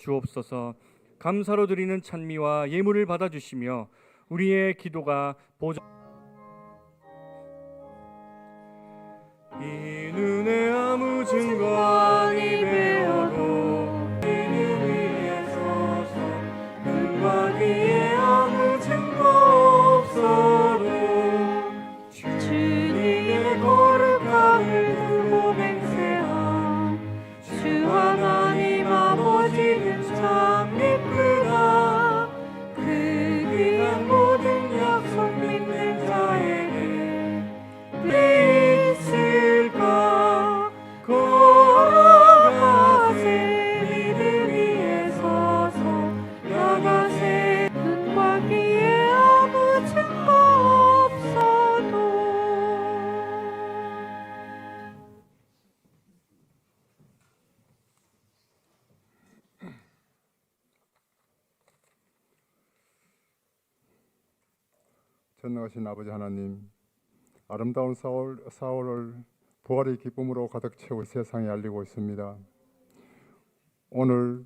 주옵소서. 감사로 드리는 찬미와 예물을 받아주시며 우리의 기도가 보좌 이 눈에 아무 증거 아니 배워도 이름 위에 서서 눈과 귀에 아무 증거 없어도 주님의 거룩함을 두고 맹세함. 주 하나님 아버지는 참 이쁘다. 그 귀한 모든 약속 믿는 자에게 왜 있을까. 걸어가세 이름 위에 서서 나가세 눈과 귀에 아무 증거 없어도. 전능하신 아버지 하나님, 아름다운 4월을 부활의 기쁨으로 가득 채워 세상에 알리고 있습니다. 오늘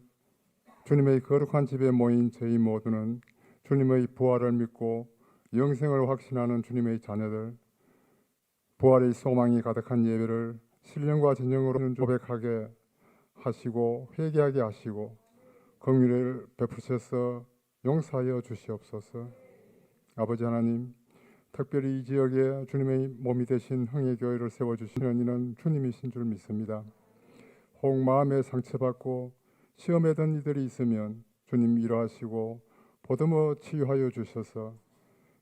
주님의 거룩한 집에 모인 저희 모두는 주님의 부활을 믿고 영생을 확신하는 주님의 자녀들, 부활의 소망이 가득한 예배를 신령과 진정으로 고백하게 하시고 회개하게 하시고 긍휼을 베푸셔서 용서하여 주시옵소서. 아버지 하나님, 특별히 이 지역에 주님의 몸이 되신 흥예교회를 세워주시는 이는 주님이신 줄 믿습니다. 혹 마음에 상처받고 시험에 든 이들이 있으면 주님 위로하시고 보듬어 치유하여 주셔서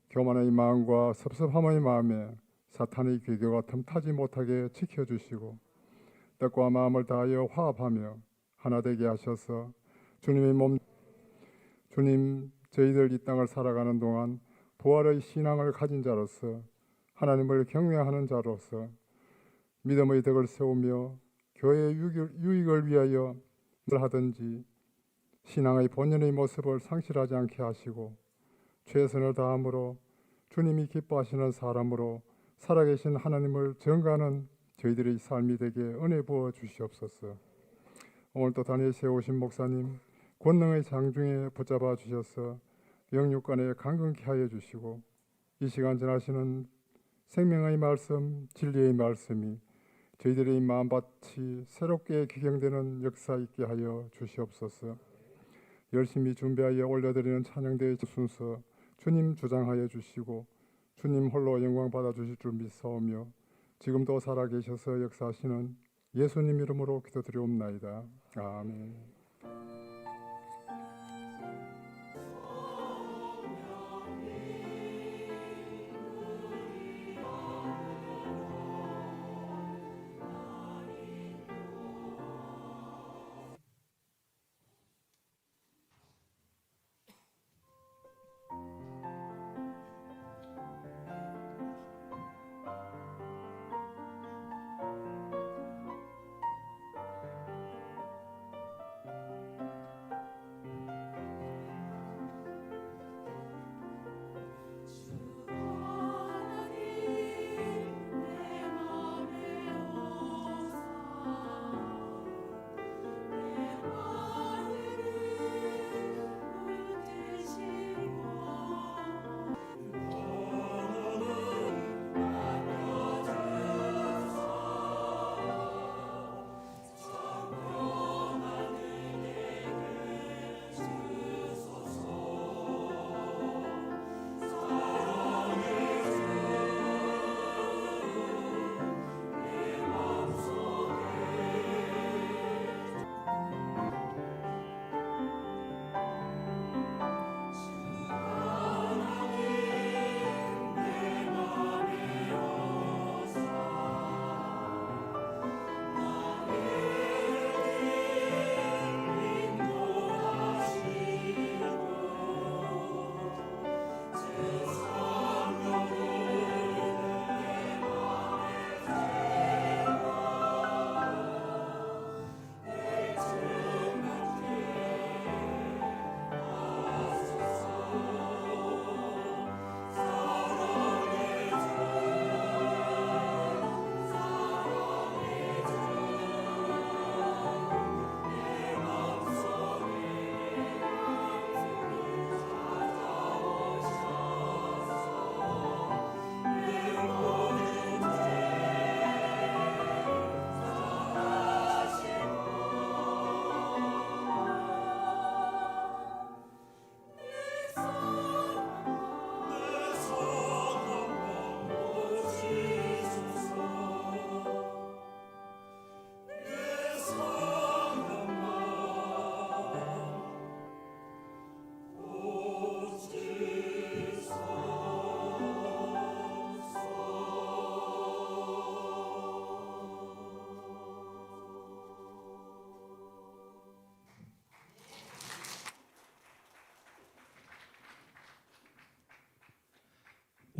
교만의 마음과 섭섭함의 마음에 사탄의 괴교가 틈타지 못하게 지켜주시고 뜻과 마음을 다하여 화합하며 하나 되게 하셔서 주님의 몸, 주님 저희들 이 땅을 살아가는 동안 부활의 신앙을 가진 자로서 하나님을 경외하는 자로서 믿음의 덕을 세우며 교회의 유익을 위하여 하든지 신앙의 본연의 모습을 상실하지 않게 하시고 최선을 다함으로 주님이 기뻐하시는 사람으로 살아계신 하나님을 증거하는 저희들의 삶이 되게 은혜 부어 주시옵소서. 오늘도 단위에 세우신 목사님 권능의 장중에 붙잡아 주셔서 영육간에 강건케 하여 주시고 이 시간 전하시는 생명의 말씀, 진리의 말씀이 저희들의 마음밭이 새롭게 기경되는 역사 있게 하여 주시옵소서. 열심히 준비하여 올려드리는 찬양대의 순서 주님 주장하여 주시고 주님 홀로 영광 받아 주실 줄 믿사오며 지금도 살아계셔서 역사하시는 예수님 이름으로 기도드리옵나이다. 아멘.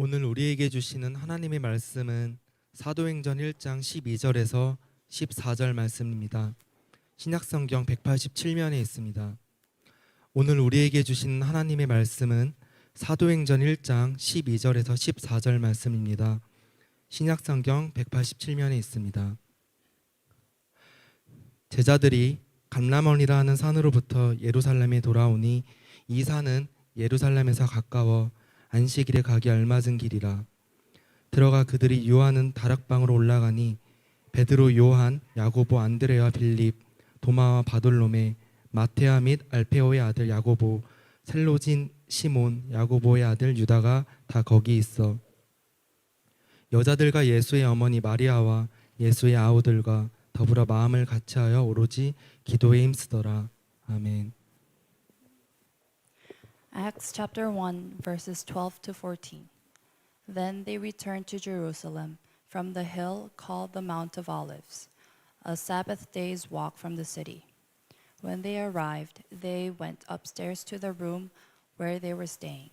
오늘 우리에게 주시는 하나님의 말씀은 사도행전 1장 12절에서 14절 말씀입니다. 신약성경 187면에 있습니다. 오늘 우리에게 주시는 하나님의 말씀은 사도행전 1장 12절에서 14절 말씀입니다. 신약성경 187면에 있습니다. 제자들이 감람원이라 하는 산으로부터 예루살렘에 돌아오니 이 산은 예루살렘에서 가까워 안식일에 가기 알맞은 길이라. 들어가 그들이 유하는 다락방으로 올라가니 베드로, 요한, 야고보, 안드레와 빌립, 도마와 바돌로메, 마테아 및 알페오의 아들 야고보, 셀로진, 시몬, 야고보의 아들 유다가 다 거기 있어. 여자들과 예수의 어머니 마리아와 예수의 아우들과 더불어 마음을 같이하여 오로지 기도에 힘쓰더라. 아멘. Acts chapter 1, verses 12 to 14. Then they returned to Jerusalem from the hill called the Mount of Olives, a Sabbath day's walk from the city. When they arrived, they went upstairs to the room where they were staying.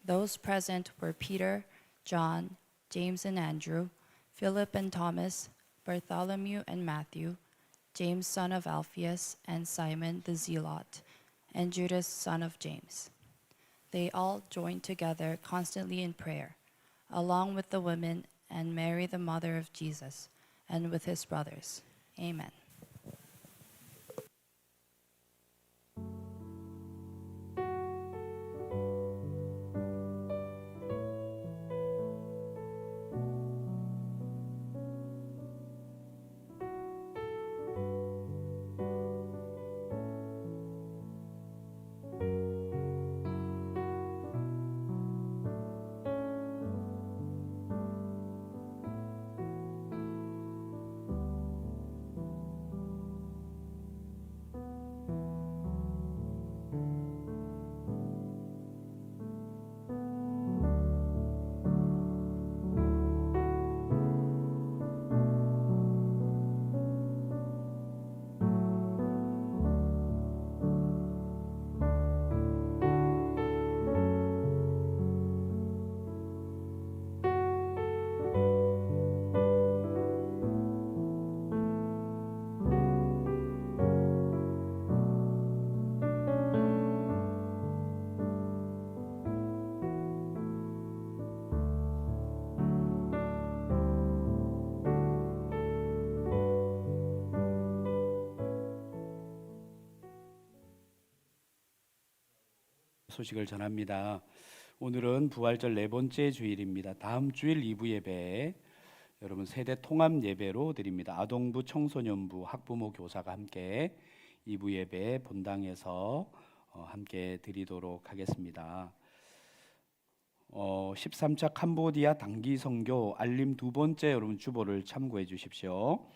Those present were Peter, John, James and Andrew, Philip and Thomas, Bartholomew and Matthew, James son of Alphaeus, and Simon the Zealot, and Judas son of James. They all joined together constantly in prayer, along with the women and Mary the mother of Jesus, and with his brothers. Amen. 소식을 전합니다. 오늘은 부활절 네 번째 주일입니다. 다음 주일 2부 예배 여러분 세대 통합 예배로 드립니다. 아동부, 청소년부, 학부모, 교사가 함께 2부 예배 본당에서 함께 드리도록 하겠습니다. 13차 캄보디아 단기 선교 알림 두 번째 여러분 주보를 참고해 주십시오.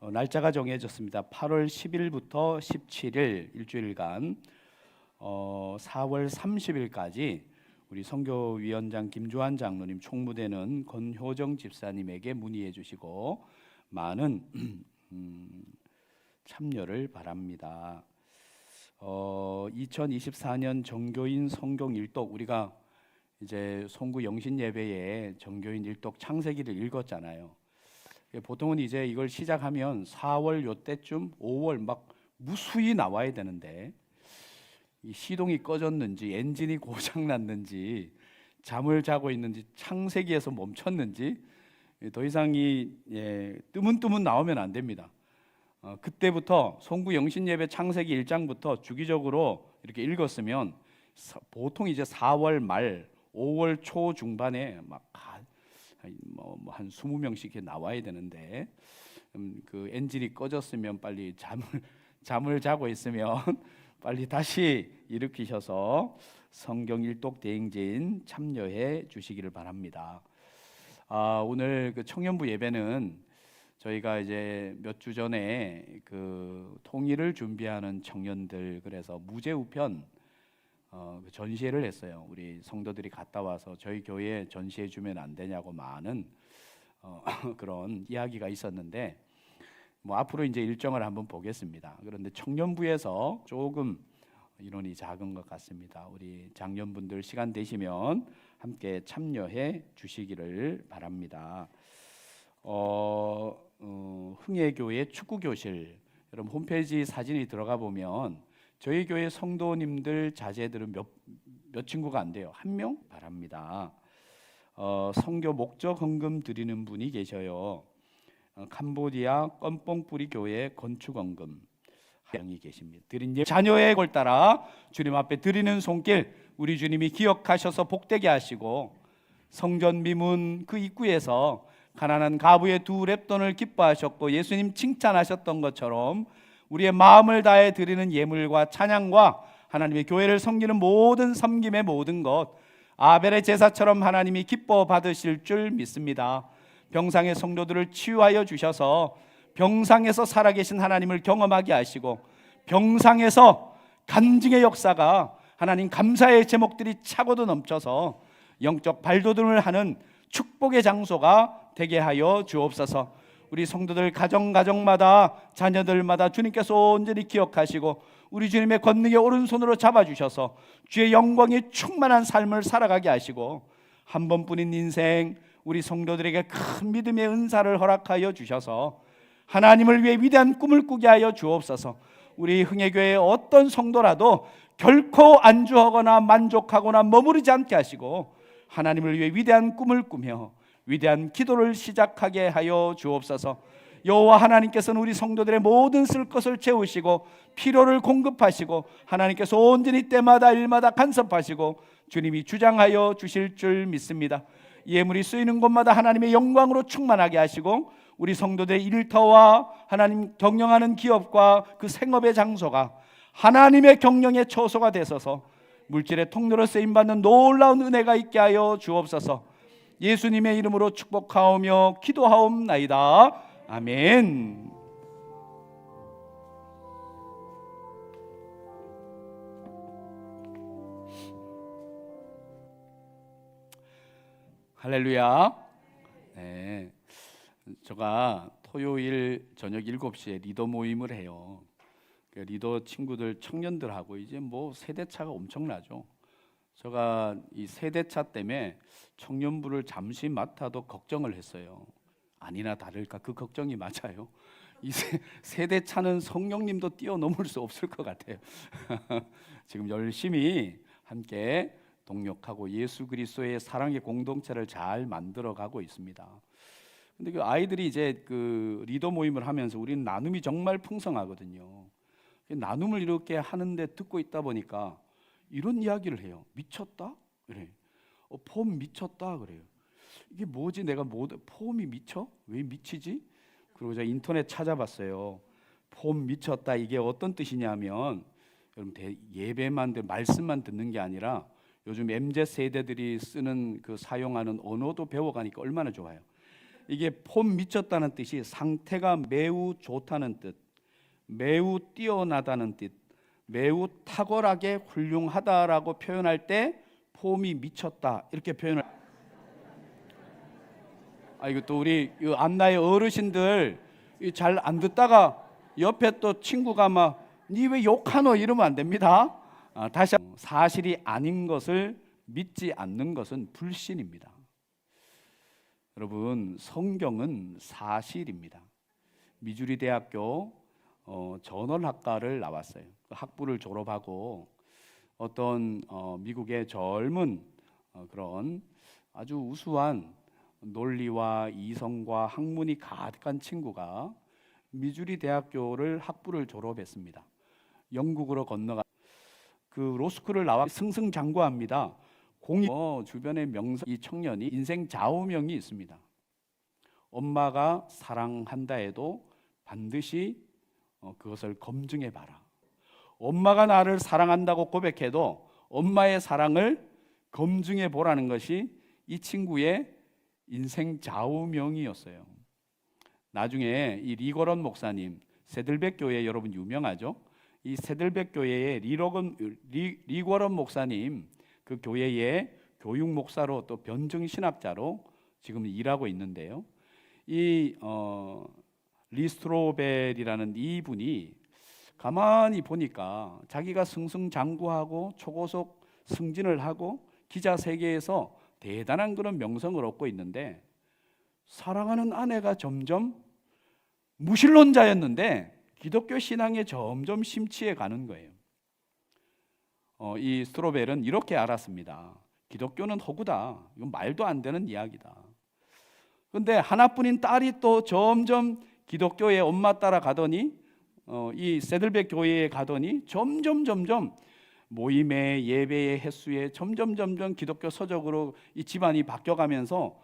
날짜가 정해졌습니다. 8월 10일부터 17일 일주일간 4월 30일까지 우리 선교위원장 김주환 장로님, 총무대는 권효정 집사님에게 문의해 주시고 많은 참여를 바랍니다. 2024년 정교인 성경 일독, 우리가 이제 송구 영신 예배에 정교인 일독 창세기를 읽었잖아요. 보통은 이제 이걸 시작하면 4월 요때쯤 5월 막 무수히 나와야 되는데 이 시동이 꺼졌는지 엔진이 고장 났는지 잠을 자고 있는지 창세기에서 멈췄는지 더 이상 뜨문뜨문 나오면 안 됩니다. 그때부터 송구 영신 예배 창세기 1장부터 주기적으로 이렇게 읽었으면 보통 이제 4월 말 5월 초 중반에 막 한 20명씩 이렇게 나와야 되는데 그 엔진이 꺼졌으면 빨리 잠을 자고 있으면 빨리 다시 일으키셔서 성경 일독 대행진 참여해 주시기를 바랍니다. 오늘 그 청년부 예배는 저희가 이제 몇 주 전에 그 통일을 준비하는 청년들 그래서 무제우편 전시회를 했어요. 우리 성도들이 갔다 와서 저희 교회에 전시해 주면 안 되냐고 많은 그런 이야기가 있었는데 앞으로 이제 일정을 한번 보겠습니다. 그런데 청년부에서 조금 인원이 작은 것 같습니다. 우리 장년분들 시간 되시면 함께 참여해 주시기를 바랍니다. 흥예교회 축구교실, 여러분 홈페이지 사진이 들어가 보면 저희 교회 성도님들 자제들은 몇 친구가 안 돼요. 1명 바랍니다. 선교 목적 헌금 드리는 분이 계셔요. 캄보디아 껌뽕뿌리 교회 건축 헌금 형이 계십니다. 드린 자녀의 걸 따라 주님 앞에 드리는 손길 우리 주님이 기억하셔서 복되게 하시고, 성전 미문 그 입구에서 가난한 가부의 2렙돈을 기뻐하셨고 예수님 칭찬하셨던 것처럼 우리의 마음을 다해 드리는 예물과 찬양과 하나님의 교회를 섬기는 모든 섬김의 모든 것, 아벨의 제사처럼 하나님이 기뻐 받으실 줄 믿습니다. 병상의 성도들을 치유하여 주셔서 병상에서 살아계신 하나님을 경험하게 하시고, 병상에서 간증의 역사가 하나님 감사의 제목들이 차고도 넘쳐서 영적 발돋움을 하는 축복의 장소가 되게 하여 주옵소서. 우리 성도들 가정마다 자녀들마다 주님께서 온전히 기억하시고 우리 주님의 권능의 오른손으로 잡아주셔서 주의 영광이 충만한 삶을 살아가게 하시고, 한 번뿐인 인생 우리 성도들에게 큰 믿음의 은사를 허락하여 주셔서 하나님을 위해 위대한 꿈을 꾸게 하여 주옵소서. 우리 흥예교회의 어떤 성도라도 결코 안주하거나 만족하거나 머무르지 않게 하시고 하나님을 위해 위대한 꿈을 꾸며 위대한 기도를 시작하게 하여 주옵소서. 여호와 하나님께서는 우리 성도들의 모든 쓸 것을 채우시고 필요를 공급하시고 하나님께서 온전히 때마다 일마다 간섭하시고 주님이 주장하여 주실 줄 믿습니다. 예물이 쓰이는 곳마다 하나님의 영광으로 충만하게 하시고 우리 성도들의 일터와 하나님 경영하는 기업과 그 생업의 장소가 하나님의 경영의 처소가 되소서. 물질의 통로로 쓰임받는 놀라운 은혜가 있게 하여 주옵소서. 예수님의 이름으로 축복하오며 기도하옵나이다. 아멘. 할렐루야. 네, 제가 토요일 저녁 7시에 리더 모임을 해요. 리더 친구들 청년들하고 이제 뭐 세대차가 엄청나죠. 제가 이 세대차 때문에 청년부를 잠시 맡아도 걱정을 했어요. 아니나 다를까 그 걱정이 맞아요. 이 세대차는 성령님도 뛰어넘을 수 없을 것 같아요. 지금 열심히 함께 동력하고 예수 그리스도의 사랑의 공동체를 잘 만들어가고 있습니다. 근데 그 아이들이 이제 그 리더 모임을 하면서 우리는 나눔이 정말 풍성하거든요. 나눔을 이렇게 하는데 듣고 있다 보니까 이런 이야기를 해요. 미쳤다? 그래. 폼 미쳤다 그래요. 이게 뭐지? 내가 폼이 미쳐? 왜 미치지? 그리고 제가 인터넷 찾아봤어요. 폼 미쳤다 이게 어떤 뜻이냐면, 여러분 예배만 말씀만 듣는 게 아니라 요즘 MZ 세대들이 쓰는 그 사용하는 언어도 배워가니까 얼마나 좋아요. 이게 폼 미쳤다는 뜻이 상태가 매우 좋다는 뜻, 매우 뛰어나다는 뜻, 매우 탁월하게 훌륭하다라고 표현할 때 폼이 미쳤다 이렇게 표현을. 이거 또 우리 안나의 어르신들 잘 안 듣다가 옆에 또 친구가 막 니 왜 욕하노 이러면 안 됩니다. 다시 사실이 아닌 것을 믿지 않는 것은 불신입니다. 여러분 성경은 사실입니다. 미주리 대학교 전원학과를 나왔어요. 학부를 졸업하고 어떤 미국의 젊은 그런 아주 우수한 논리와 이성과 학문이 가득한 친구가 미주리 대학교를 학부를 졸업했습니다. 영국으로 건너가 그 로스쿨을 나와 승승장구합니다. 주변의 명성, 이 청년이 인생 좌우명이 있습니다. 엄마가 사랑한다 해도 반드시 그것을 검증해 봐라. 엄마가 나를 사랑한다고 고백해도 엄마의 사랑을 검증해 보라는 것이 이 친구의 인생 좌우명이었어요. 나중에 이 리거런 목사님, 세들백 교회 여러분 유명하죠? 이 세들백 교회의 리거런 목사님, 그 교회의 교육 목사로 또 변증 신학자로 지금 일하고 있는데요. 이 리스트로벨이라는 이분이 가만히 보니까 자기가 승승장구하고 초고속 승진을 하고 기자 세계에서 대단한 그런 명성을 얻고 있는데 사랑하는 아내가 점점 무신론자였는데 기독교 신앙에 점점 심취해 가는 거예요. 이 스트로벨은 이렇게 알았습니다. 기독교는 허구다. 이건 말도 안 되는 이야기다. 그런데 하나뿐인 딸이 또 점점 기독교에 엄마 따라 가더니 이 세들백 교회에 가더니 점점 모임의 예배의 횟수에 점점 기독교 서적으로 이 집안이 바뀌어가면서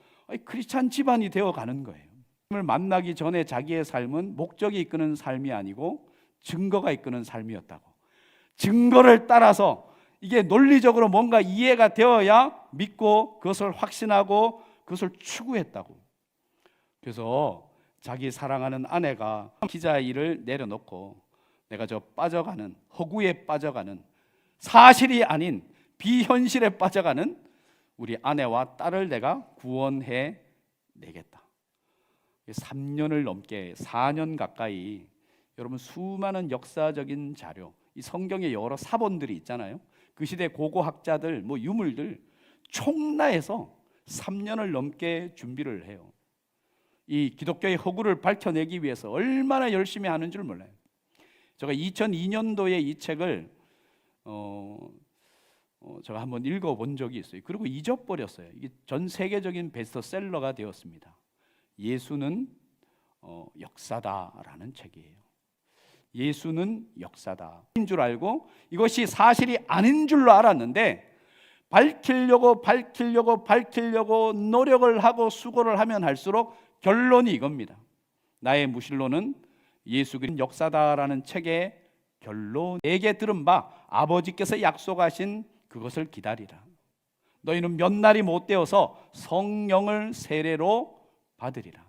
크리스찬 집안이 되어가는 거예요. 하나님을 만나기 전에 자기의 삶은 목적이 이끄는 삶이 아니고 증거가 이끄는 삶이었다고. 증거를 따라서 이게 논리적으로 뭔가 이해가 되어야 믿고 그것을 확신하고 그것을 추구했다고. 그래서 자기 사랑하는 아내가 기자 일을 내려놓고 내가 저 빠져가는 허구에 빠져가는 사실이 아닌 비현실에 빠져가는 우리 아내와 딸을 내가 구원해 내겠다. 3년을 넘게 4년 가까이 여러분 수많은 역사적인 자료, 이 성경의 여러 사본들이 있잖아요. 그 시대 고고학자들, 뭐 유물들 총나해서 3년을 넘게 준비를 해요. 이 기독교의 허구를 밝혀내기 위해서 얼마나 열심히 하는 줄 몰라요. 제가 2002년도에 이 책을 제가 한번 읽어본 적이 있어요. 그리고 잊어버렸어요. 이게 전 세계적인 베스트셀러가 되었습니다. 예수는 역사다라는 책이에요. 예수는 역사다인 줄 알고 이것이 사실이 아닌 줄로 알았는데 밝히려고 노력을 하고 수고를 하면 할수록 결론이 이겁니다. 나의 무신론은 예수 그리스도 역사다라는 책의 결론, 내게 들은 바 아버지께서 약속하신 그것을 기다리라. 너희는 몇 날이 못 되어서 성령을 세례로 받으리라.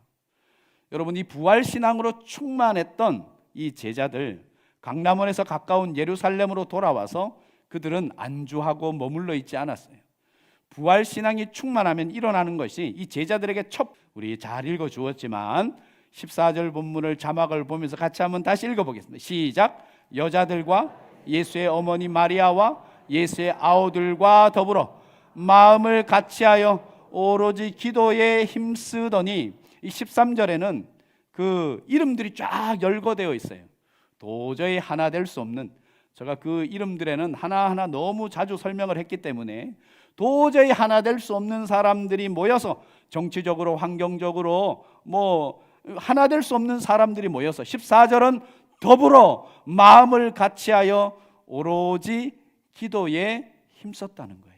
여러분, 이 부활신앙으로 충만했던 이 제자들, 강남원에서 가까운 예루살렘으로 돌아와서 그들은 안주하고 머물러 있지 않았어요. 부활신앙이 충만하면 일어나는 것이 이 제자들에게 우리 잘 읽어주었지만 14절 본문을 자막을 보면서 같이 한번 다시 읽어보겠습니다. 시작. 여자들과 예수의 어머니 마리아와 예수의 아우들과 더불어 마음을 같이하여 오로지 기도에 힘쓰더니 이 13절에는 그 이름들이 쫙 열거되어 있어요. 도저히 하나 될 수 없는, 제가 그 이름들에는 하나하나 너무 자주 설명을 했기 때문에 도저히 하나 될 수 없는 사람들이 모여서 정치적으로 환경적으로 뭐 하나 될 수 없는 사람들이 모여서 14절은 더불어 마음을 같이하여 오로지 기도에 힘썼다는 거예요.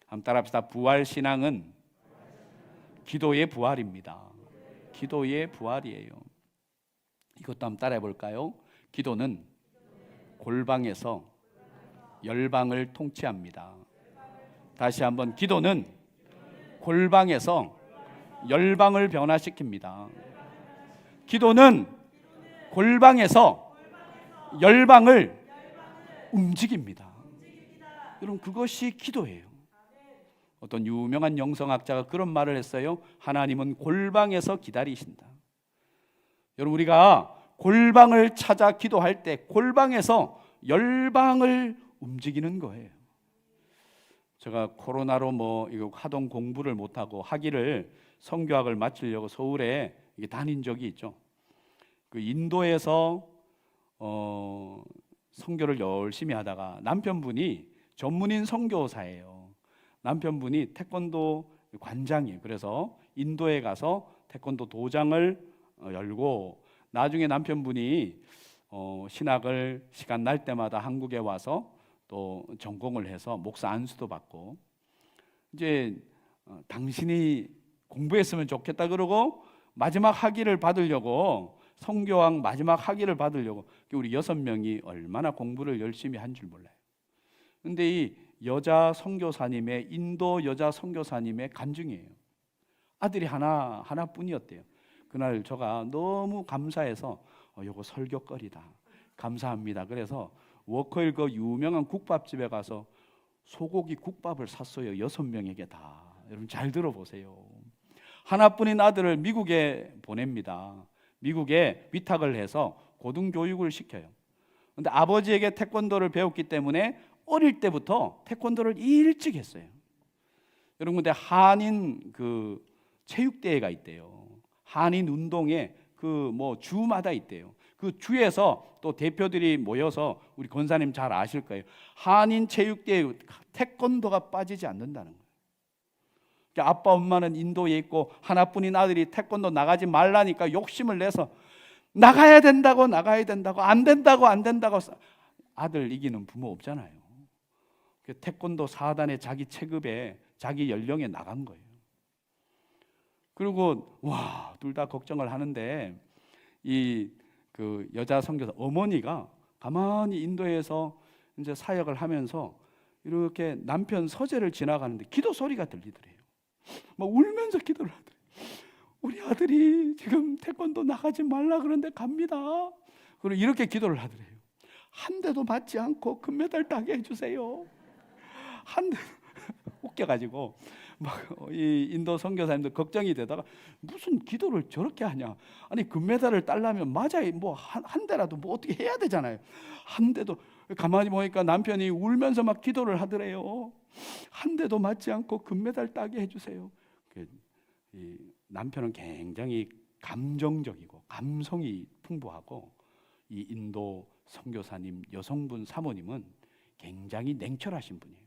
한번 따라합시다. 부활신앙은 기도의 부활입니다. 기도의 부활이에요. 이것도 한번 따라해 볼까요? 기도는 골방에서 열방을 통치합니다. 다시 한번, 기도는 골방에서 열방을 변화시킵니다. 기도는 골방에서 열방을 움직입니다. 여러분, 그것이 기도예요. 어떤 유명한 영성학자가 그런 말을 했어요. 하나님은 골방에서 기다리신다. 여러분, 우리가 골방을 찾아 기도할 때 골방에서 열방을 움직이는 거예요. 제가 코로나로 이거 하동 공부를 못하고 학위를 성교학을 마치려고 서울에 다닌 적이 있죠. 그 인도에서 선교를 열심히 하다가 남편분이 전문인 선교사예요. 남편분이 태권도 관장이에요. 그래서 인도에 가서 태권도 도장을 열고 나중에 남편분이 신학을 시간 날 때마다 한국에 와서 또 전공을 해서 목사 안수도 받고, 이제 당신이 공부했으면 좋겠다 그러고 마지막 학위를 받으려고, 선교학 마지막 학위를 받으려고 우리 6명이 얼마나 공부를 열심히 한 줄 몰라요. 근데 이 여자 선교사님의, 인도 여자 선교사님의 간증이에요. 아들이 하나뿐이었대요. 그날 제가 너무 감사해서 요거 설교거리다, 감사합니다. 그래서 워커힐 그 유명한 국밥집에 가서 소고기 국밥을 샀어요. 6명에게 다. 여러분 잘 들어보세요. 하나뿐인 아들을 미국에 보냅니다. 미국에 위탁을 해서 고등교육을 시켜요. 근데 아버지에게 태권도를 배웠기 때문에 어릴 때부터 태권도를 일찍 했어요. 여러분, 근데 한인 그 체육대회가 있대요. 한인 운동회 그 뭐 주마다 있대요. 그 주에서 또 대표들이 모여서, 우리 권사님 잘 아실 거예요. 한인 체육대회 태권도가 빠지지 않는다는 거예요. 그러니까 아빠 엄마는 인도에 있고 하나뿐인 아들이 태권도 나가지 말라니까 욕심을 내서 나가야 된다고 안 된다고 아들 이기는 부모 없잖아요. 태권도 사단에 자기 체급에 자기 연령에 나간 거예요. 그리고 와, 둘 다 걱정을 하는데 이 그 여자 선교사 어머니가 가만히 인도에서 이제 사역을 하면서 이렇게 남편 서재를 지나가는데 기도 소리가 들리더래요. 막 울면서 기도를 하더래요. 우리 아들이 지금 태권도 나가지 말라 그러는데 갑니다. 그리고 이렇게 기도를 하더래요. 한 대도 맞지 않고 금메달 따게 해주세요. 한 대. 웃겨가지고 막 이 인도 선교사님들 걱정이 되다가 무슨 기도를 저렇게 하냐. 아니 금메달을 따려면 맞아야 뭐 한 대라도 뭐 어떻게 해야 되잖아요. 한 대도. 가만히 보니까 남편이 울면서 막 기도를 하더래요. 한 대도 맞지 않고 금메달 따게 해주세요. 이 남편은 굉장히 감정적이고 감성이 풍부하고, 이 인도 선교사님 여성분 사모님은 굉장히 냉철하신 분이에요.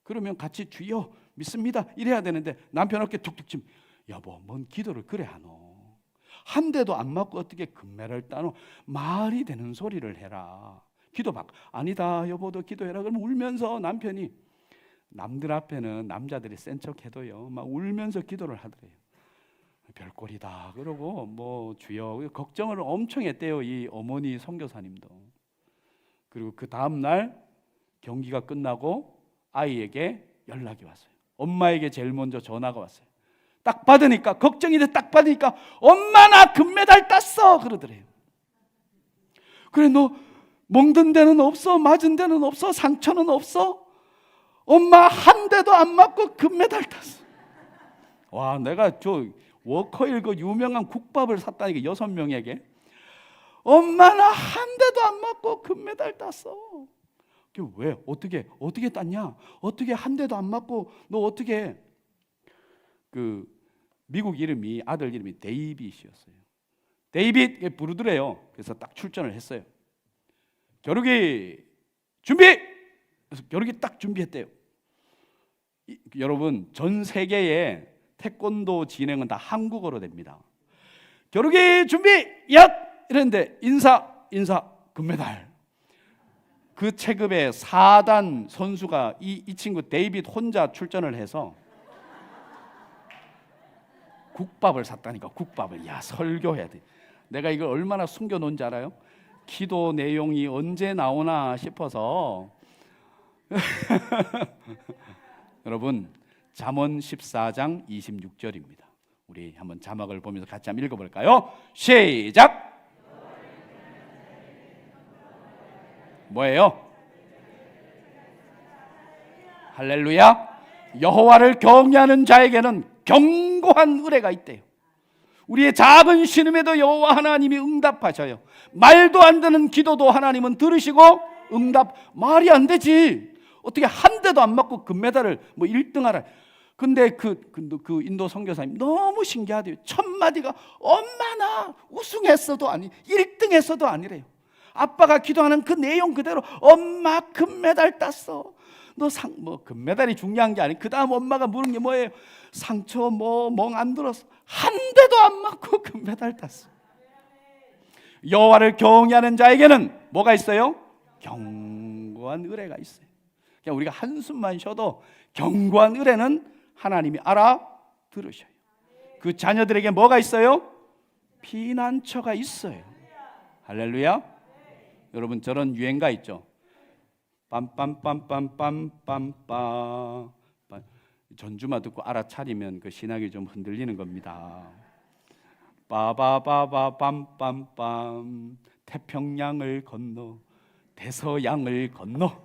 그러면 같이 주여 믿습니다 이래야 되는데 남편 어깨 툭툭 치면 여보 뭔 기도를 그래 하노. 한 대도 안 맞고 어떻게 금메달을 따노. 말이 되는 소리를 해라. 기도 받고 아니다 여보도 기도해라. 그러면 울면서 남편이, 남들 앞에는 남자들이 센 척해도요 막 울면서 기도를 하더래요. 별꼴이다 그러고 뭐 주여 걱정을 엄청 했대요, 이 어머니 선교사님도. 그리고 그 다음 날 경기가 끝나고 아이에게 연락이 왔어요. 엄마에게 제일 먼저 전화가 왔어요. 딱 받으니까 걱정이 돼. 딱 받으니까 엄마 나 금메달 땄어 그러더래요. 그래 너 먹는 데는 없어? 맞은 데는 없어? 상처는 없어? 엄마 한 대도 안 맞고 금메달 땄어. 와, 내가 저 워커힐 그 유명한 국밥을 샀다니까 6명에게. 엄마 나 한 대도 안 맞고 금메달 땄어. 왜? 어떻게 땄냐? 어떻게 한 대도 안 맞고 너 어떻게? 그 미국 이름이, 아들 이름이 데이빗이었어요. 데이빗 부르더래요. 그래서 딱 출전을 했어요. 겨루기 준비! 그래서 겨루기 딱 준비했대요. 여러분 전 세계의 태권도 진행은 다 한국어로 됩니다. 겨루기 준비! 얏! 이랬는데 인사 금메달. 그 체급의 4단 선수가 이 친구 데이빗 혼자 출전을 해서 국밥을 샀다니까. 국밥을. 야, 설교해야 돼. 내가 이걸 얼마나 숨겨놓은지 알아요? 기도 내용이 언제 나오나 싶어서 여러분 잠언 14장 26절입니다. 우리 한번 자막을 보면서 같이 한번 읽어볼까요? 시작! 뭐예요? 할렐루야. 여호와를 경외하는 자에게는 견고한 의뢰가 있대요. 우리의 작은 신음에도 여호와 하나님이 응답하셔요. 말도 안 되는 기도도 하나님은 들으시고 응답. 말이 안 되지. 어떻게 한 대도 안 맞고 금메달을 뭐 1등 하라. 근데 그 인도 선교사님 너무 신기하대요. 첫 마디가 엄마 나 우승했어도 아니 1등 했어도 아니래요. 아빠가 기도하는 그 내용 그대로 엄마 금메달 땄어. 너 뭐 금메달이 중요한 게 아니. 그 다음 엄마가 물은 게 뭐예요? 상처 뭐 멍 안 들었어. 한 대도 안 맞고 금메달 땄어. 여호와를 경외하는 자에게는 뭐가 있어요? 견고한 의뢰가 있어요. 그냥 우리가 한숨만 쉬어도 견고한 의뢰는 하나님이 알아들으셔요. 그 자녀들에게 뭐가 있어요? 피난처가 있어요. 할렐루야. 여러분 저런 유행가 있죠. 빰빰빰빰빰빰빰. 전주만 듣고 알아차리면 그 신학이 좀 흔들리는 겁니다. 빠바바바빰빰빰. 태평양을 건너 대서양을 건너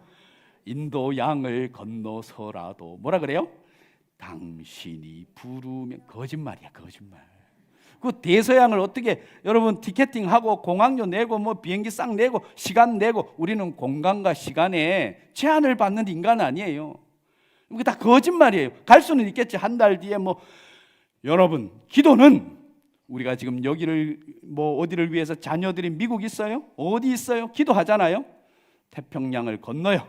인도양을 건너서라도 뭐라 그래요? 당신이 부르면. 거짓말이야 거짓말. 그 대서양을 어떻게 여러분 티켓팅하고 공항료 내고 뭐 비행기 싹 내고 시간 내고 우리는 공간과 시간에 제한을 받는 인간 아니에요. 이게 다 거짓말이에요. 갈 수는 있겠지. 한 달 뒤에 뭐 여러분 기도는 우리가 지금 여기를 뭐 어디를 위해서 자녀들이 미국 있어요? 어디 있어요? 기도하잖아요. 태평양을 건너요.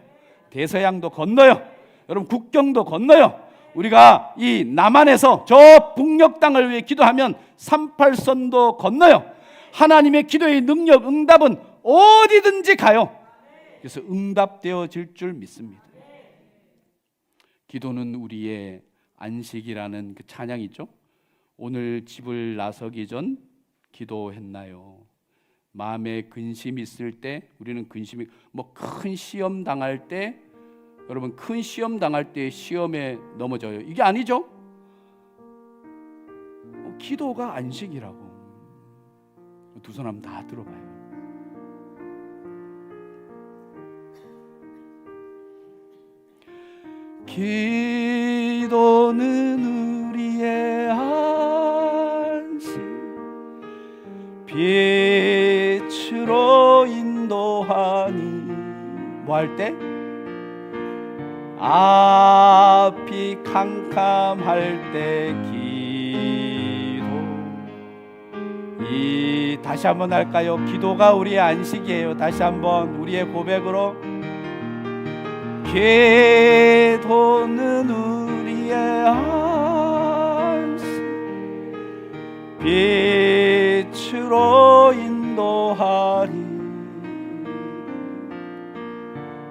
대서양도 건너요. 여러분 국경도 건너요. 우리가 이 남한에서 저 북녘 땅을 위해 기도하면 38선도 건너요. 하나님의 기도의 능력, 응답은 어디든지 가요. 그래서 응답되어질 줄 믿습니다. 기도는 우리의 안식이라는 그 찬양이 있죠. 오늘 집을 나서기 전 기도했나요? 마음에 근심이 있을 때 우리는 근심이 뭐 큰 시험 당할 때 여러분 큰 시험 당할 때 시험에 넘어져요. 이게 아니죠? 기도가 안식이라고. 두 손 한번 다 들어봐요. 기도는 우리의 안식 빛으로 인도하니 뭐 할 때? 앞이 캄캄할 때 기도. 다시 한번 할까요? 기도가 우리의 안식이에요. 다시 한번 우리의 고백으로 기도는 우리의 안식 빛으로 인도하리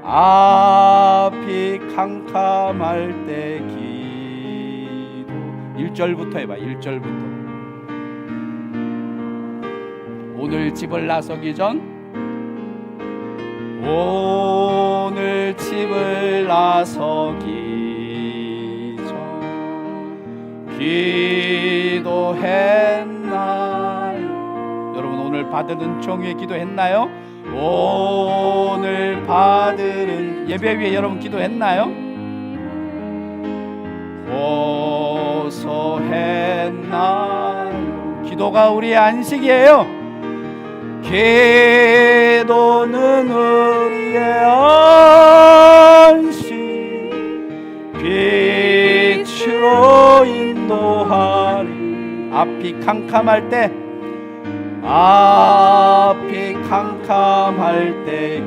앞이 캄캄할 때 기도. 1절부터 해봐. 1절부터. 오늘 집을 나서기 전 오늘 집을 나서기 전 기도했나요? 여러분 오늘 받은 은총에 기도했나요? 오늘 받은 예배 위에 여러분 기도했나요? 고소했나요? 기도가 우리의 안식이에요. 기도는 우리의 안식 빛으로 인도하리 앞이 캄캄할 때 앞이 캄캄할 때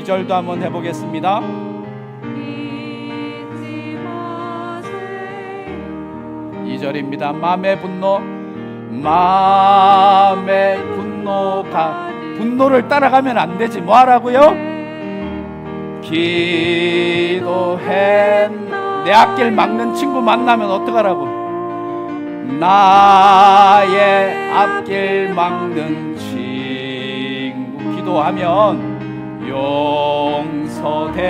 2절도 한번 해보겠습니다. 2절입니다. 마음의 분노가 분노를 따라가면 안 되지. 뭐 하라고요? 내 앞길 막는 친구 만나면 어떡하라고? 나의 앞길 막는 친구 기도하면 용서됩니다.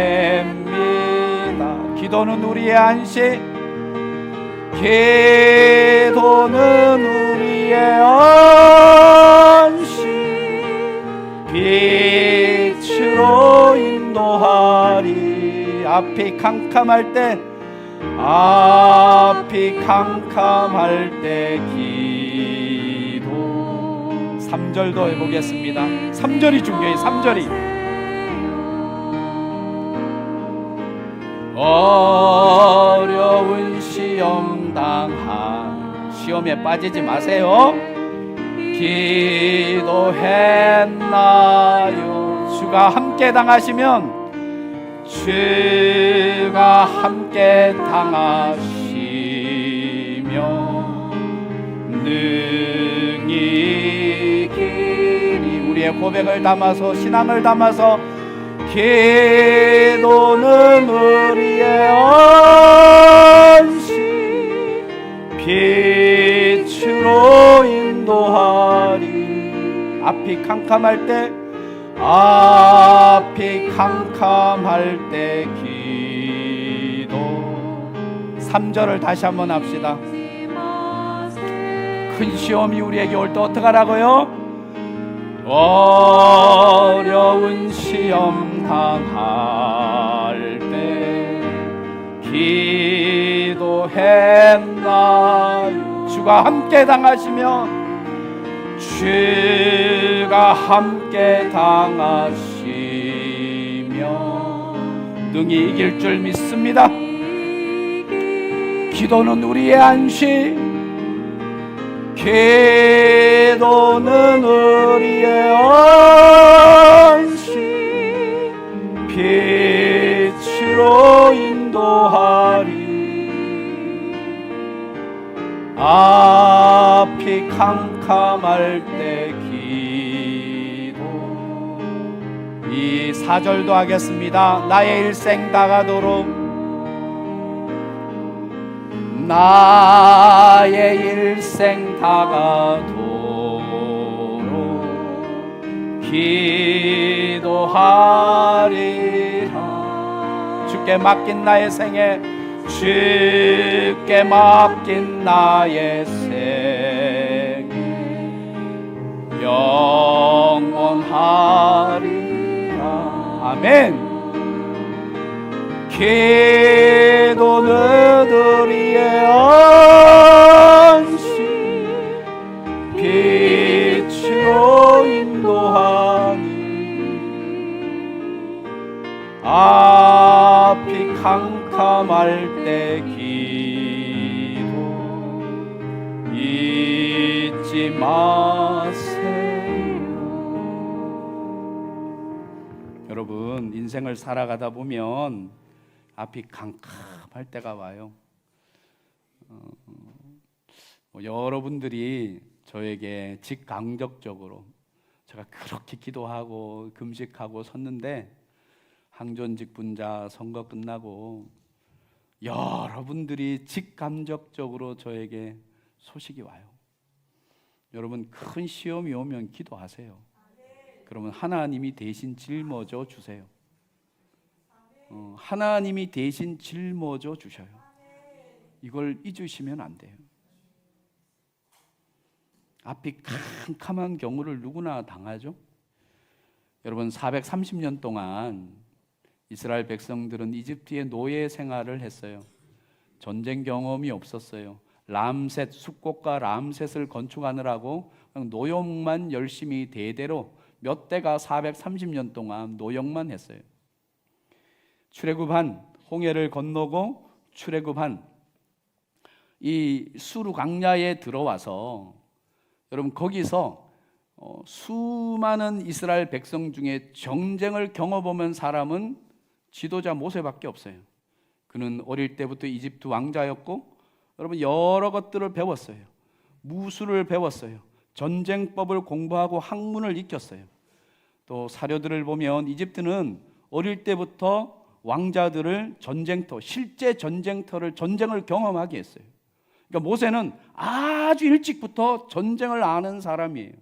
기도는 우리의 안식 기도는 우리의 안식 빛으로 인도하리 앞이 캄캄할 때 앞이 캄캄할 때 기도. 3절도 해보겠습니다. 3절이 중요해요. 3절이 어려운 시험 당한 시험에 빠지지 마세요. 기도했나요? 주가 함께 당하시면 주가 함께 당하시며 능히 이기리. 우리의 고백을 담아서 신앙을 담아서 기도는 우리의 안식 빛으로 인도하리 앞이 캄캄할 때 앞이 캄캄할 때 기도. 3절을 다시 한번 합시다. 큰 시험이 우리에게 올 때 어떡하라고요? 어려운 시험 당할 때 기도했나요? 주가 주가 함께 당하시면 주가 함께 당하시면 능히 이길 줄 믿습니다. 기도는 우리의 안식, 기도는 우리의 안식, 빛으로 인도하리. 앞이 캄캄할 때 기도. 이 4절도 하겠습니다. 나의 일생 다가도록, 나의 일생 다가도록 기도하리라. 주께 맡긴 나의 생애, 주께 맡긴 나의 생애 영원하리라. 아멘. 기도는 우리의 안식, 빛으로 인도하니. 앞이 캄캄할 때 기도 잊지 마세요. 여러분, 인생을 살아가다 보면 앞이 캄캄할 때가 와요. 여러분들이 저에게 직간접적으로 제가 그렇게 기도하고 금식하고 섰는데 항존직 분자 선거 끝나고 여러분들이 직간접적으로 저에게 소식이 와요. 여러분, 큰 시험이 오면 기도하세요. 그러면 하나님이 대신 짊어져 주세요. 하나님이 대신 짊어져 주셔요. 이걸 잊으시면 안 돼요. 앞이 캄캄한 경우를 누구나 당하죠. 여러분, 430년 동안 이스라엘 백성들은 이집트의 노예 생활을 했어요. 전쟁 경험이 없었어요. 람셋, 숲곡과 람셋을 건축하느라고 노역만 열심히 대대로 몇 대가 430년 동안 노역만 했어요. 출애굽한 홍해를 건너고 출애굽한 이 수르 광야에 들어와서 여러분, 거기서 수많은 이스라엘 백성 중에 정쟁을 경험해본 사람은 지도자 모세밖에 없어요. 그는 어릴 때부터 이집트 왕자였고 여러분, 여러 것들을 배웠어요. 무술을 배웠어요. 전쟁법을 공부하고 학문을 익혔어요. 또 사료들을 보면 이집트는 어릴 때부터 왕자들을 전쟁터, 실제 전쟁을 경험하게 했어요. 그러니까 모세는 아주 일찍부터 전쟁을 아는 사람이에요.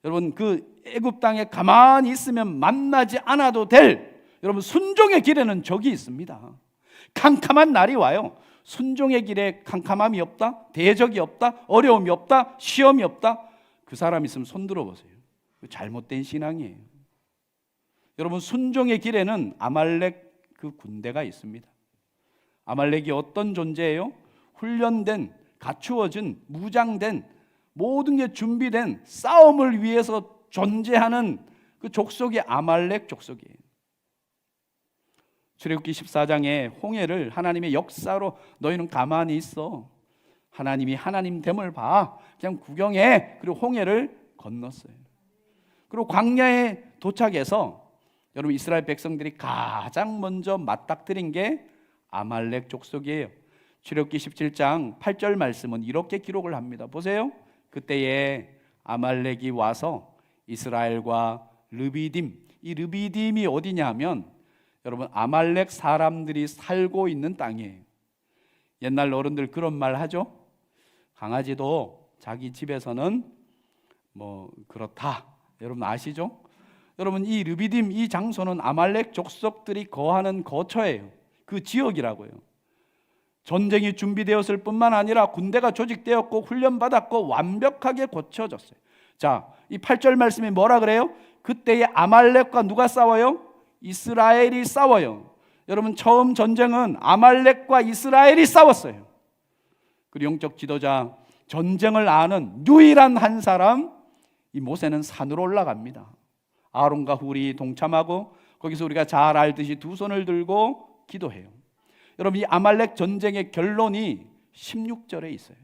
여러분, 그 애굽 땅에 가만히 있으면 만나지 않아도 될 여러분 순종의 길에는 적이 있습니다. 캄캄한 날이 와요. 순종의 길에 캄캄함이 없다, 대적이 없다, 어려움이 없다, 시험이 없다. 그 사람 있으면 손 들어보세요. 잘못된 신앙이에요. 여러분, 순종의 길에는 아말렉 그 군대가 있습니다. 아말렉이 어떤 존재예요? 훈련된, 갖추어진, 무장된, 모든 게 준비된 싸움을 위해서 존재하는 그 족속이 아말렉 족속이에요. 출애굽기 14장에 홍해를 하나님의 역사로 너희는 가만히 있어. 하나님이 하나님됨을 봐. 그냥 구경해. 그리고 홍해를 건넜어요. 그리고 광야에 도착해서 여러분, 이스라엘 백성들이 가장 먼저 맞닥뜨린 게 아말렉 족속이에요. 출애굽기 17장 8절 말씀은 이렇게 기록을 합니다. 보세요. 그때에 아말렉이 와서 이스라엘과 르비딤, 이 르비딤이 어디냐 하면 여러분, 아말렉 사람들이 살고 있는 땅이에요. 옛날 어른들 그런 말 하죠. 강아지도 자기 집에서는 뭐 그렇다. 여러분 아시죠? 여러분, 이 르비딤, 이 장소는 아말렉 족속들이 거하는 거처예요. 그 지역이라고요. 전쟁이 준비되었을 뿐만 아니라 군대가 조직되었고 훈련받았고 완벽하게 고쳐졌어요. 자, 이 8절 말씀이 뭐라 그래요? 그때의 아말렉과 누가 싸워요? 이스라엘이 싸워요. 여러분, 처음 전쟁은 아말렉과 이스라엘이 싸웠어요. 그 영적 지도자, 전쟁을 아는 유일한 한 사람, 이 모세는 산으로 올라갑니다. 아론과 훌이 동참하고 거기서 우리가 잘 알듯이 두 손을 들고 기도해요. 여러분, 이 아말렉 전쟁의 결론이 16절에 있어요.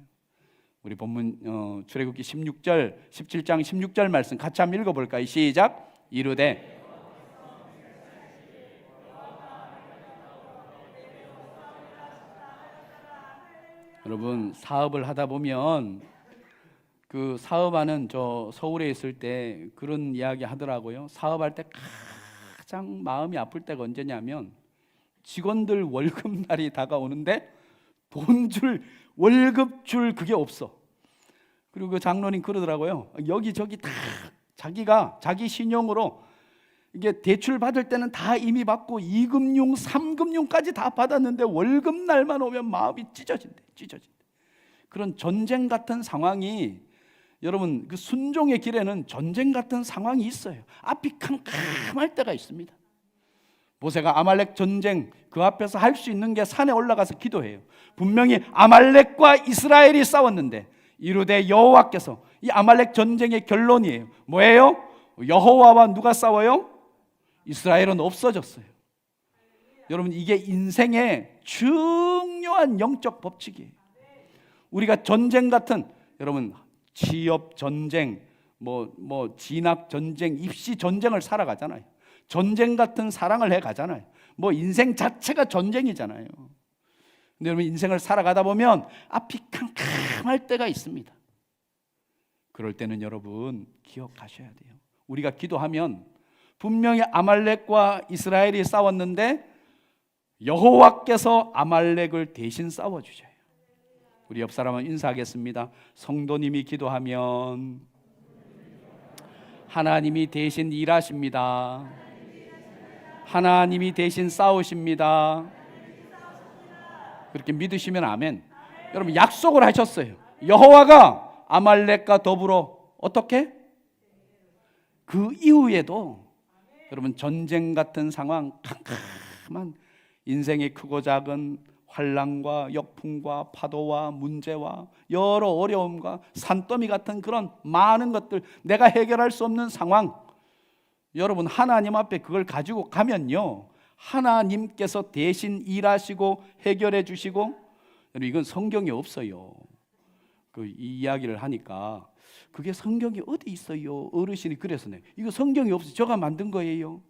우리 본문 출애굽기 17장 16절 말씀 같이 한번 읽어볼까요? 시작. 이르되 여러분, 사업을 하다 보면 그 사업하는 저 서울에 있을 때 그런 이야기 하더라고요. 사업할 때 가장 마음이 아플 때가 언제냐면 직원들 월급날이 다가오는데 월급 줄 그게 없어. 그리고 그 장로님 그러더라고요. 여기저기 다 자기가 자기 신용으로 이게 대출 받을 때는 다 이미 받고 2금융, 3금융까지 다 받았는데 월급날만 오면 마음이 찢어진대. 그런 전쟁 같은 상황이, 여러분, 그 순종의 길에는 전쟁 같은 상황이 있어요. 앞이 캄캄할 때가 있습니다. 모세가 아말렉 전쟁 그 앞에서 할 수 있는 게 산에 올라가서 기도해요. 분명히 아말렉과 이스라엘이 싸웠는데 이르되 여호와께서, 이 아말렉 전쟁의 결론이에요. 뭐예요? 여호와와 누가 싸워요? 이스라엘은 없어졌어요. 여러분, 이게 인생의 중요한 영적 법칙이에요. 우리가 전쟁 같은, 여러분, 취업 전쟁, 진학 전쟁, 입시 전쟁을 살아가잖아요. 전쟁 같은 사랑을 해 가잖아요. 인생 자체가 전쟁이잖아요. 근데 여러분, 인생을 살아가다 보면 앞이 캄캄할 때가 있습니다. 그럴 때는 여러분 기억하셔야 돼요. 우리가 기도하면 분명히 아말렉과 이스라엘이 싸웠는데 여호와께서 아말렉을 대신 싸워주셔요. 우리 옆 사람은 인사하겠습니다. 성도님이 기도하면 하나님이 대신 일하십니다. 하나님이 대신 싸우십니다. 그렇게 믿으시면 아멘. 여러분, 약속을 하셨어요. 여호와가 아말렉과 더불어 어떻게? 그 이후에도 여러분, 전쟁 같은 상황, 캄캄한 인생의 크고 작은 환난과 역풍과 파도와 문제와 여러 어려움과 산더미 같은 그런 많은 것들, 내가 해결할 수 없는 상황, 여러분, 하나님 앞에 그걸 가지고 가면요, 하나님께서 대신 일하시고 해결해 주시고. 여러분, 이건 성경에 없어요. 이 이야기를 하니까 그게 성경이 어디 있어요? 어르신이 그래서 이거 성경이 없어요. 제가 만든 거예요.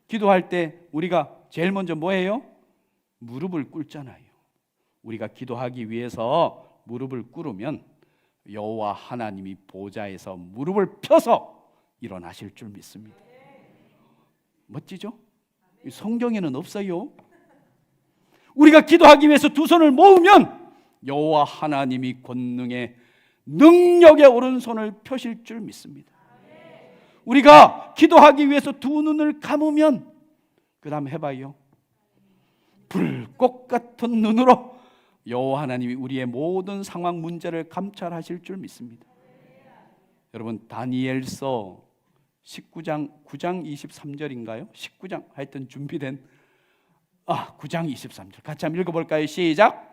기도할 때 우리가 제일 먼저 뭐 해요? 무릎을 꿇잖아요. 우리가 기도하기 위해서 무릎을 꿇으면 여호와 하나님이 보좌에서 무릎을 펴서 일어나실 줄 믿습니다. 멋지죠? 성경에는 없어요. 우리가 기도하기 위해서 두 손을 모으면 여호와 하나님이 권능의 능력의 오른손을 펴실 줄 믿습니다. 우리가 기도하기 위해서 두 눈을 감으면 그 다음 해봐요. 불꽃 같은 눈으로 여호와 하나님이 우리의 모든 상황 문제를 감찰하실 줄 믿습니다. 여러분, 다니엘서 9장 23절인가요? 19장 하여튼 준비된 9장 23절 같이 한번 읽어볼까요? 시작.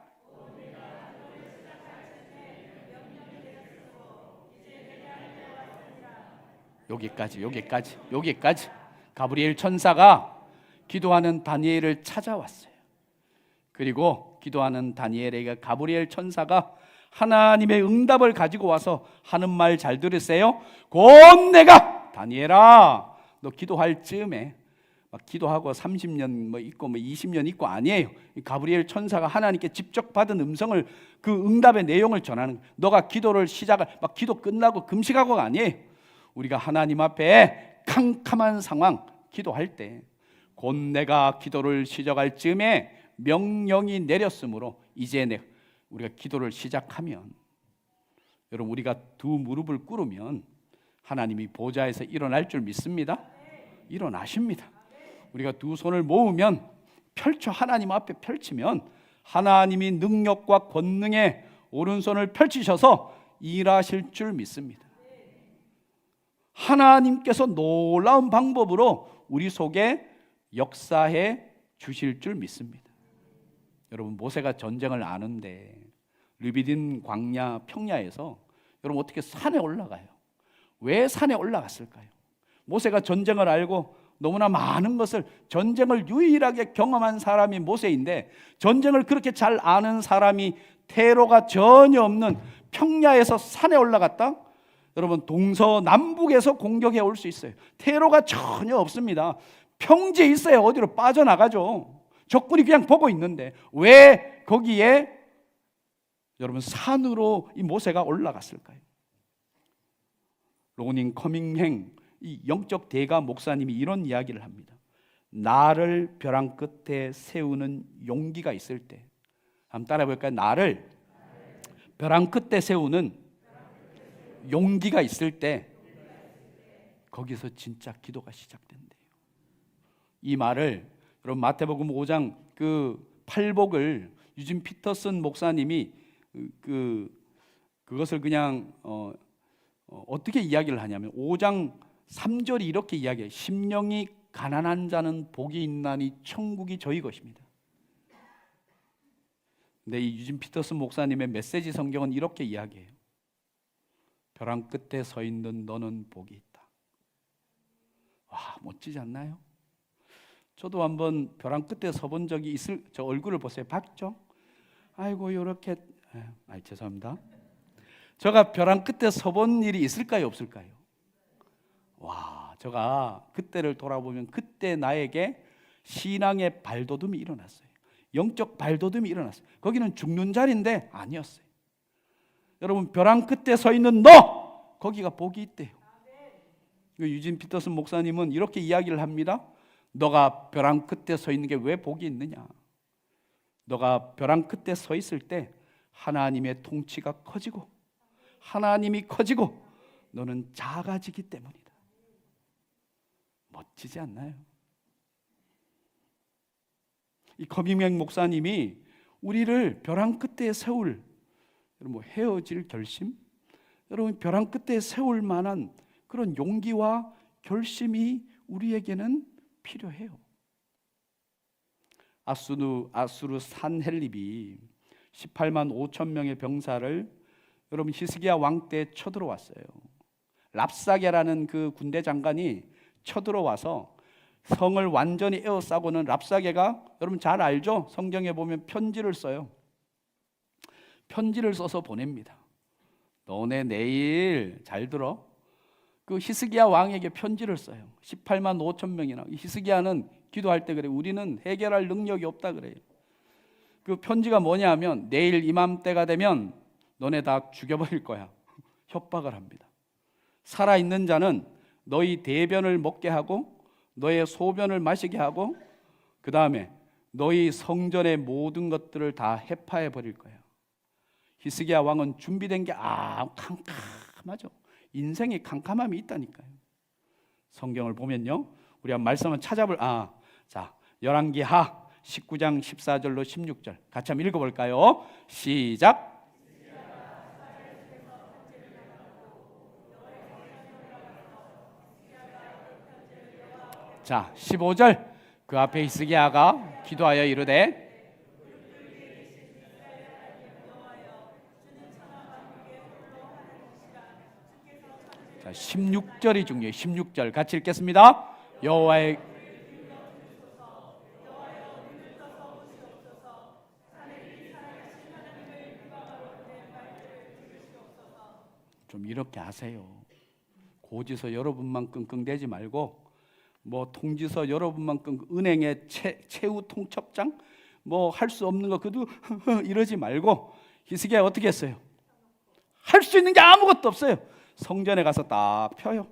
여기까지 가브리엘 천사가 기도하는 다니엘을 찾아왔어요. 그리고 기도하는 다니엘에게 가브리엘 천사가 하나님의 응답을 가지고 와서 하는 말 잘 들으세요. 곧 내가 다니엘아, 너 기도할 즈음에 막 기도하고 30년 있고 20년 있고 아니에요. 가브리엘 천사가 하나님께 직접 받은 음성을, 그 응답의 내용을 전하는, 너가 기도를 시작을 막 기도 끝나고 금식하고가 아니에요. 우리가 하나님 앞에 캄캄한 상황 기도할 때 곧 내가 기도를 시작할 즈음에 명령이 내렸으므로 이제 우리가 기도를 시작하면, 여러분, 우리가 두 무릎을 꿇으면 하나님이 보좌에서 일어날 줄 믿습니다. 일어나십니다. 우리가 두 손을 모으면 하나님 앞에 펼치면 하나님이 능력과 권능의 오른손을 펼치셔서 일하실 줄 믿습니다. 하나님께서 놀라운 방법으로 우리 속에 역사해 주실 줄 믿습니다. 여러분, 모세가 전쟁을 아는데 르비딘 광야 평야에서 여러분 어떻게 산에 올라가요? 왜 산에 올라갔을까요? 모세가 전쟁을 알고 너무나 많은 것을, 전쟁을 유일하게 경험한 사람이 모세인데, 전쟁을 그렇게 잘 아는 사람이 테러가 전혀 없는 평야에서 산에 올라갔다? 여러분 동서남북에서 공격해 올 수 있어요. 테러가 전혀 없습니다. 평지에 있어야 어디로 빠져나가죠. 적군이 그냥 보고 있는데 왜 거기에 여러분 산으로 이 모세가 올라갔을까요? 로닝 커밍행 이 영적 대가 목사님이 이런 이야기를 합니다. 나를 벼랑 끝에 세우는 용기가 있을 때, 한번 따라해 볼까요? 나를 벼랑 끝에 세우는 용기가 있을 때 거기서 진짜 기도가 시작된대요. 이 말을 여러분 마태복음 5장 그 팔복을 유진 피터슨 목사님이 그것을 그냥 어떻게 이야기를 하냐면 5장 3절이 이렇게 이야기해요. 심령이 가난한 자는 복이 있나니 천국이 저희 것입니다. 근데 이 유진 피터슨 목사님의 메시지 성경은 이렇게 이야기해요. 벼랑 끝에 서 있는 너는 복이 있다. 와, 멋지지 않나요? 저도 한번 벼랑 끝에 서본 적이 있을, 저 얼굴을 보세요. 봤죠? 아이고 요렇게, 죄송합니다. 제가 벼랑 끝에 서본 일이 있을까요, 없을까요? 와, 제가 그때를 돌아보면 그때 나에게 신앙의 발돋움이 일어났어요. 영적 발돋움이 일어났어요. 거기는 죽는 자리인데 아니었어요. 여러분 벼랑 끝에 서 있는 너, 거기가 복이 있대요. 유진 피터슨 목사님은 이렇게 이야기를 합니다. 너가 벼랑 끝에 서 있는 게 왜 복이 있느냐? 너가 벼랑 끝에 서 있을 때 하나님의 통치가 커지고 하나님이 커지고 너는 작아지기 때문이다. 멋지지 않나요? 이 커밍맹 목사님이 우리를 벼랑 끝에 세울, 뭐 헤어질 결심, 여러분 벼랑 끝에 세울 만한 그런 용기와 결심이 우리에게는 필요해요. 아수르 산헬립이 18만 5천 명의 병사를 여러분 히스기야 왕 때 쳐들어왔어요. 랍사게라는 그 군대 장관이 쳐들어와서 성을 완전히 에워싸고는, 랍사게가 여러분 잘 알죠? 성경에 보면 편지를 써요. 편지를 써서 보냅니다. 너네 내일, 잘 들어, 그 히스기야 왕에게 편지를 써요. 18만 5천 명이나. 히스기야는 기도할 때 그래, 우리는 해결할 능력이 없다 그래요. 그 편지가 뭐냐면 내일 이맘때가 되면 너네 다 죽여버릴 거야. 협박을 합니다. 살아있는 자는 너희 대변을 먹게 하고 너의 소변을 마시게 하고 그 다음에 너희 성전의 모든 것들을 다 해파해 버릴 거야. 히스기야 왕은 준비된 게 캄캄하죠. 인생에 캄캄함이 있다니까요. 성경을 보면요, 우리 한 말씀을 찾아볼, 열왕기하 19장 14절로 16절 같이 한번 읽어볼까요? 시작. 자, 15절. 그 앞에 히스기야가 기도하여 이르되, 자, 16절이 중요해요. 16절 같이 읽겠습니다. 여호와의 좀 이렇게 하세요. 고지서 여러분만 끙끙대지 말고, 뭐 통지서 여러분만 은행의 채무 통첩장 뭐 할 수 없는 거 그도 이러지 말고, 히스기야 어떻게 했어요? 할 수 있는 게 아무것도 없어요. 성전에 가서 딱 펴요.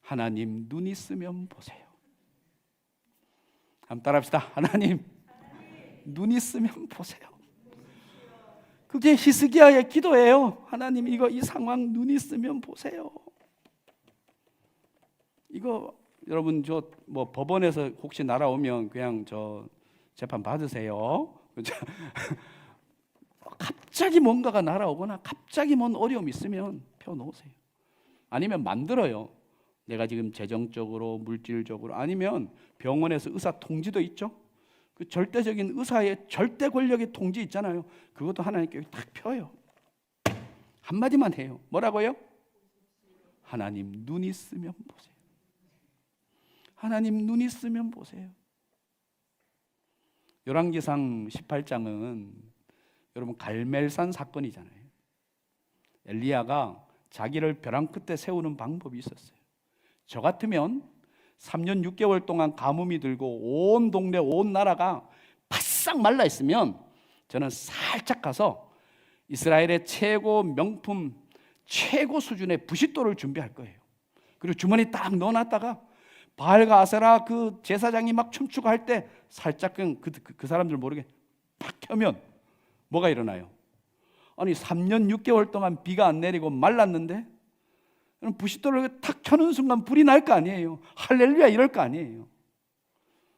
하나님 눈 있으면 보세요. 한번 따라합시다. 하나님 눈 있으면 보세요. 그게 히스기야의 기도예요. 하나님 이 상황 눈 있으면 보세요. 이거 여러분 저 뭐 법원에서 혹시 날아오면 그냥 저 재판 받으세요. 갑자기 뭔가가 날아오거나 갑자기 뭔 어려움이 있으면 펴놓으세요. 아니면 만들어요. 내가 지금 재정적으로 물질적으로, 아니면 병원에서 의사 통지도 있죠. 그 절대적인 의사의 절대 권력의 통지 있잖아요. 그것도 하나님께 딱 펴요. 한마디만 해요. 뭐라고요? 하나님 눈 있으면 보세요. 하나님 눈 있으면 보세요. 열왕기상 18장은 여러분 갈멜산 사건이잖아요. 엘리야가 자기를 벼랑 끝에 세우는 방법이 있었어요. 저 같으면 3년 6개월 동안 가뭄이 들고 온 동네 온 나라가 바싹 말라 있으면 저는 살짝 가서 이스라엘의 최고 명품 최고 수준의 부싯돌을 준비할 거예요. 그리고 주머니 딱 넣어놨다가 바알과 아세라 그 제사장이 막 춤추고 할 때 살짝 그 사람들 모르게 팍 켜면 뭐가 일어나요? 아니 3년 6개월 동안 비가 안 내리고 말랐는데 부싯돌을 탁 켜는 순간 불이 날 거 아니에요. 할렐루야 이럴 거 아니에요.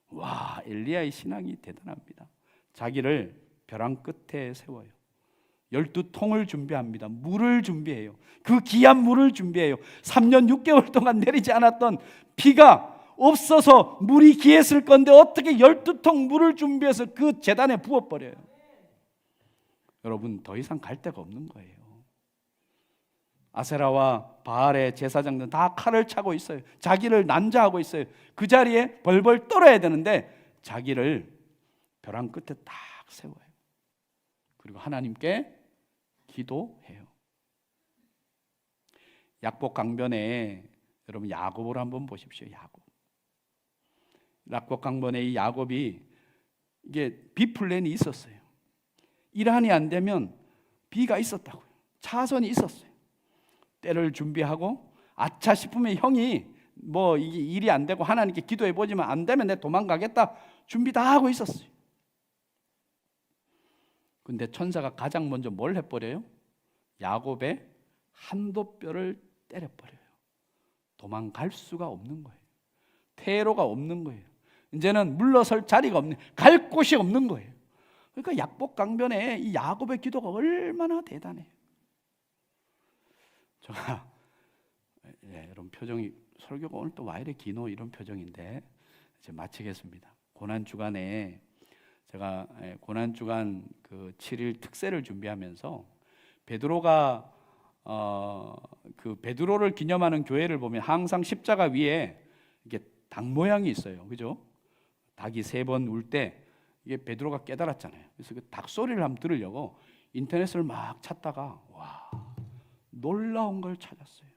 와, 엘리야의 신앙이 대단합니다. 자기를 벼랑 끝에 세워요. 12통을 준비합니다. 물을 준비해요. 그 귀한 물을 준비해요. 3년 6개월 동안 내리지 않았던 비가 없어서 물이 귀했을 건데 어떻게 12통 물을 준비해서 그 제단에 부어버려요. 여러분 더 이상 갈 데가 없는 거예요. 아세라와 바알의 제사장들은 다 칼을 차고 있어요. 자기를 난자하고 있어요. 그 자리에 벌벌 떨어야 되는데 자기를 벼랑 끝에 딱 세워요. 그리고 하나님께 기도해요. 약복 강변에 여러분 야곱을 한번 보십시오. 약복 강변에 이 야곱이 이게 비 플랜이 있었어요. 이란이 안 되면 비가 있었다고요. 차선이 있었어요. 때를 준비하고 아차 싶으면 형이 뭐 이게 일이 안 되고 하나님께 기도해 보지만 안 되면 내 도망가겠다 준비 다 하고 있었어요. 근데 천사가 가장 먼저 뭘 해버려요? 야곱의 한도뼈를 때려버려요. 도망갈 수가 없는 거예요. 퇴로가 없는 거예요. 이제는 물러설 자리가 없는, 갈 곳이 없는 거예요. 그러니까 약복 강변에 이 야곱의 기도가 얼마나 대단해요. 제가 여러분 표정이 설교가 오늘 또 와 이래 기노 이런 표정인데 이제 마치겠습니다. 고난 주간에 제가 고난 주간 그 7일 특세를 준비하면서 베드로가 그 베드로를 기념하는 교회를 보면 항상 십자가 위에 이게 닭 모양이 있어요. 그죠? 닭이 3번 울 때 이게 베드로가 깨달았잖아요. 그래서 그 닭 소리를 한번 들으려고 인터넷을 막 찾다가 와 놀라운 걸 찾았어요.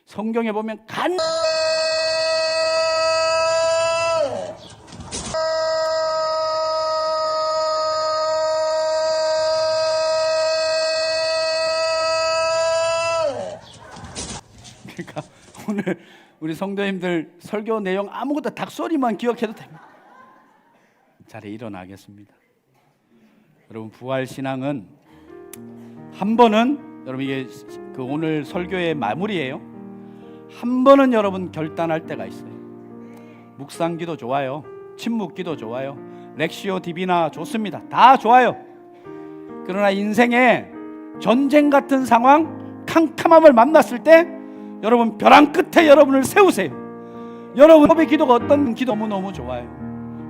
성경에 보면 그러니까 오늘 우리 성도님들 설교 내용 아무것도 닭소리만 기억해도 됩니다. 자리에 일어나겠습니다. 여러분 부활 신앙은 한 번은 여러분 이게 그 오늘 설교의 마무리예요. 한 번은 여러분 결단할 때가 있어요. 묵상기도 좋아요. 침묵기도 좋아요. 렉시오 디비나 좋습니다. 다 좋아요. 그러나 인생의 전쟁 같은 상황, 캄캄함을 만났을 때 여러분 벼랑 끝에 여러분을 세우세요. 여러분의 기도가 어떤 기도 너무너무 좋아요.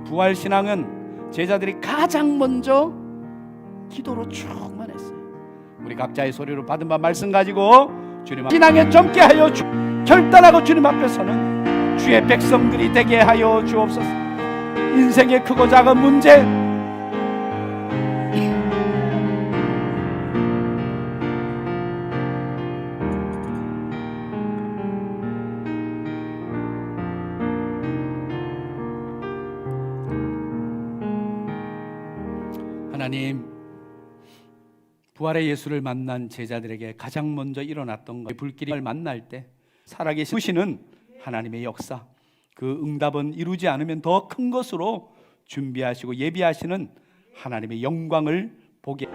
부활 신앙은 제자들이 가장 먼저 기도로 충만했어요. 우리 각자의 소리로 받은 바 말씀 가지고 주님 앞에 신앙에 젊게 하여 결단하고 주님 앞에 서는 주의 백성들이 되게 하여 주옵소서. 인생의 크고 작은 문제 하나님 부활의 예수를 만난 제자들에게 가장 먼저 일어났던 것 불길을 만날 때 살아계시는 하나님의 역사 그 응답은 이루지 않으면 더 큰 것으로 준비하시고 예비하시는 하나님의 영광을 보게